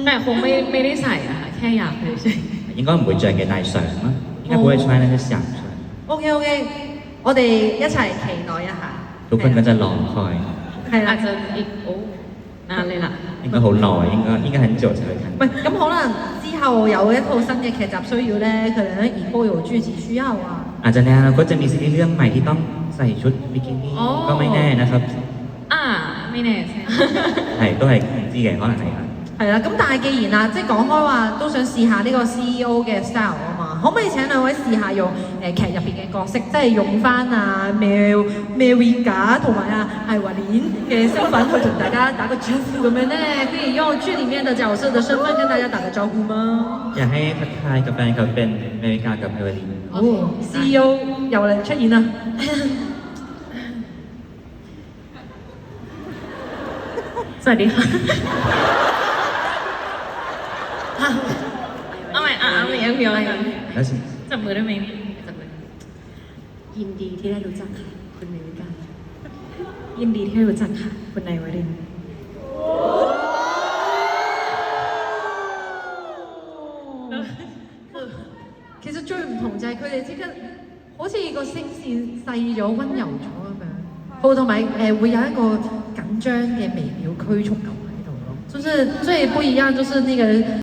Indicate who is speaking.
Speaker 1: แต่คงไม่ได้ใส่อะค่ะแค่อยากเฉย
Speaker 2: 應該唔會着嘅，但係想啦，應該不會穿，但係想穿。
Speaker 3: OK，我哋一齊期待一下。
Speaker 2: ทุกคนก็จะรอคอย
Speaker 3: 係啦，
Speaker 1: อาจจะอีกนานเลยล่ะ
Speaker 2: 應該好耐，應該很久才會看到。
Speaker 3: 喂，咁可能之後有一套新嘅劇集需要咧，佢哋以後有劇集需要啊。
Speaker 2: อาจจะในอนาคตจะมีซีรีส์เรื่องใหม่ที่ต้องใส่ชุดบิกินี่ก็ไม่แน่นะครับ
Speaker 1: ไม่แน่ใช่
Speaker 2: 係都係唔知嘅，可能係啊。
Speaker 3: 係啦，咁但係既然啊，即係講開話都想試下呢個 CEO 嘅 style 啊嘛，可唔可以請兩位試下用劇入邊嘅角色，即係用翻啊 Melvika 同埋啊艾華蓮嘅身份去同大家打個招呼咁樣咧？可以用劇裡面的角色的身份跟大家打個招呼嗎？
Speaker 2: อยากให้ทักทายกับแฟนคลับเป็นอเมริกากับเอเวอร์ลีน
Speaker 3: 哦，CEO 又嚟出現啦！
Speaker 1: สวัสดีค่ะเอาใหม่ยังมีอะไรกัน
Speaker 2: แล้วสิ
Speaker 1: จับมือได้ไหมจับมือ
Speaker 4: ยินดีที่ได้รู้จักค่ะคุณเมวิกายินดีที่ได้รู้จักค่ะคุณนายวรินทร์
Speaker 3: 其實最唔同就係佢哋即刻好似個聲線細咗、温柔咗咁樣，同埋會有一個緊張嘅微妙拘束感喺度咯，就是最不一樣，就是那個。